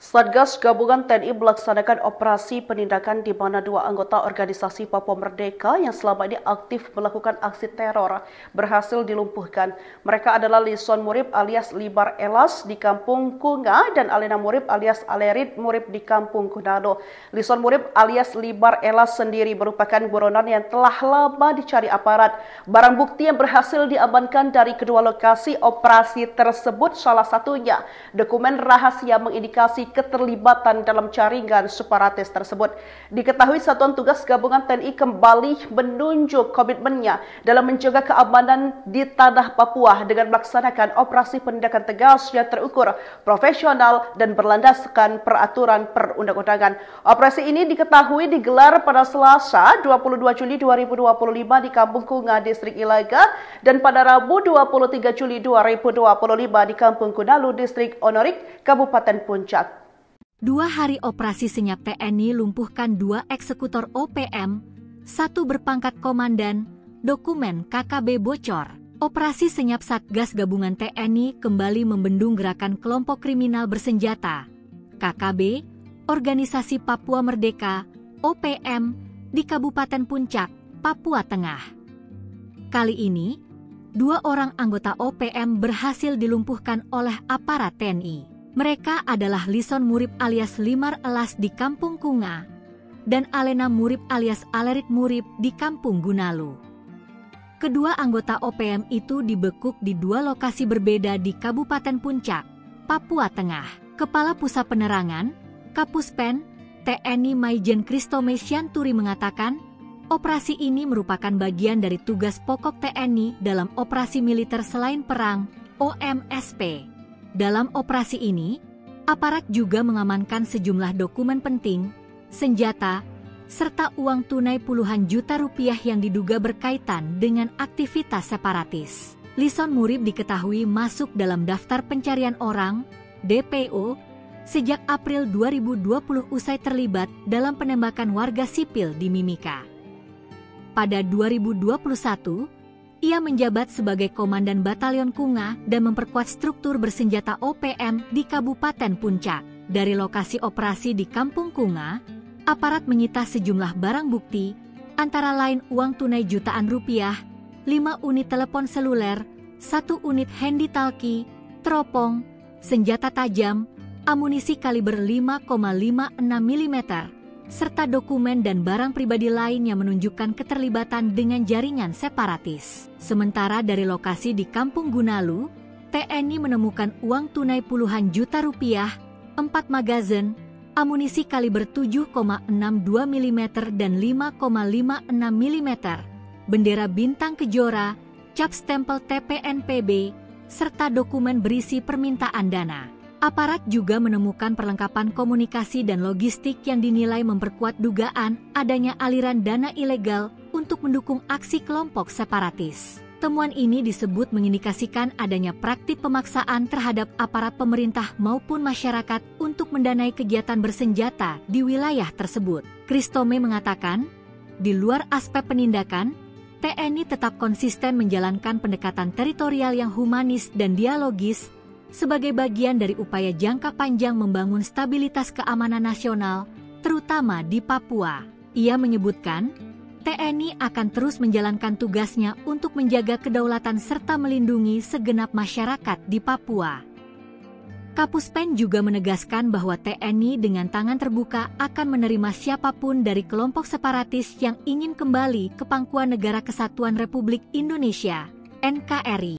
Satgas Gabungan TNI melaksanakan operasi penindakan di mana dua anggota organisasi Papua Merdeka yang selama ini aktif melakukan aksi teror berhasil dilumpuhkan. Mereka adalah Lison Murib alias Libar Elas di Kampung Kunga dan Alena Murib alias Alerit Murib di Kampung Gunalo. Lison Murib alias Libar Elas sendiri merupakan buronan yang telah lama dicari aparat. Barang bukti yang berhasil diamankan dari kedua lokasi operasi tersebut salah satunya dokumen rahasia mengindikasi keterlibatan dalam jaringan separatis tersebut. Diketahui Satuan Tugas Gabungan TNI kembali menunjuk komitmennya dalam menjaga keamanan di tanah Papua dengan melaksanakan operasi penindakan tegas yang terukur, profesional, dan berlandaskan peraturan perundang-undangan. Operasi ini diketahui digelar pada Selasa 22 Juli 2025 di Kampung Kunga, Distrik Ilaga, dan pada Rabu 23 Juli 2025 di Kampung Gunalo, Distrik Onorik, Kabupaten Puncak. 2 hari operasi senyap TNI lumpuhkan 2 eksekutor OPM, 1 berpangkat komandan, dokumen KKB bocor. Operasi senyap Satgas Gabungan TNI kembali membendung gerakan kelompok kriminal bersenjata, KKB, Organisasi Papua Merdeka, OPM, di Kabupaten Puncak, Papua Tengah. Kali ini, 2 orang anggota OPM berhasil dilumpuhkan oleh aparat TNI. Mereka adalah Lison Murib alias Limar Elas di Kampung Kunga dan Alena Murib alias Alerit Murib di Kampung Gunalo. Kedua anggota OPM itu dibekuk di 2 lokasi berbeda di Kabupaten Puncak, Papua Tengah. Kepala Pusat Penerangan, Kapuspen, TNI Maijen Kristome Sianturi mengatakan, operasi ini merupakan bagian dari tugas pokok TNI dalam operasi militer selain perang, OMSP. Dalam operasi ini, aparat juga mengamankan sejumlah dokumen penting, senjata, serta uang tunai puluhan juta rupiah yang diduga berkaitan dengan aktivitas separatis. Lison Murib diketahui masuk dalam daftar pencarian orang, DPO, sejak April 2020 usai terlibat dalam penembakan warga sipil di Mimika. Pada 2021, ia menjabat sebagai Komandan Batalion Kunga dan memperkuat struktur bersenjata OPM di Kabupaten Puncak. Dari lokasi operasi di Kampung Kunga, aparat menyita sejumlah barang bukti, antara lain uang tunai jutaan rupiah, 5 unit telepon seluler, 1 unit handy talkie, teropong, senjata tajam, amunisi kaliber 5,56 mm, serta dokumen dan barang pribadi lain yang menunjukkan keterlibatan dengan jaringan separatis. Sementara dari lokasi di Kampung Gunalo, TNI menemukan uang tunai puluhan juta rupiah, 4 magazin, amunisi kaliber 7,62 mm dan 5,56 mm, bendera bintang kejora, cap stempel TPNPB, serta dokumen berisi permintaan dana. Aparat juga menemukan perlengkapan komunikasi dan logistik yang dinilai memperkuat dugaan adanya aliran dana ilegal untuk mendukung aksi kelompok separatis. Temuan ini disebut mengindikasikan adanya praktik pemaksaan terhadap aparat pemerintah maupun masyarakat untuk mendanai kegiatan bersenjata di wilayah tersebut. Kristome mengatakan, di luar aspek penindakan, TNI tetap konsisten menjalankan pendekatan teritorial yang humanis dan dialogis sebagai bagian dari upaya jangka panjang membangun stabilitas keamanan nasional, terutama di Papua. Ia menyebutkan, TNI akan terus menjalankan tugasnya untuk menjaga kedaulatan serta melindungi segenap masyarakat di Papua. Kapuspen juga menegaskan bahwa TNI dengan tangan terbuka akan menerima siapapun dari kelompok separatis yang ingin kembali ke pangkuan Negara Kesatuan Republik Indonesia, NKRI.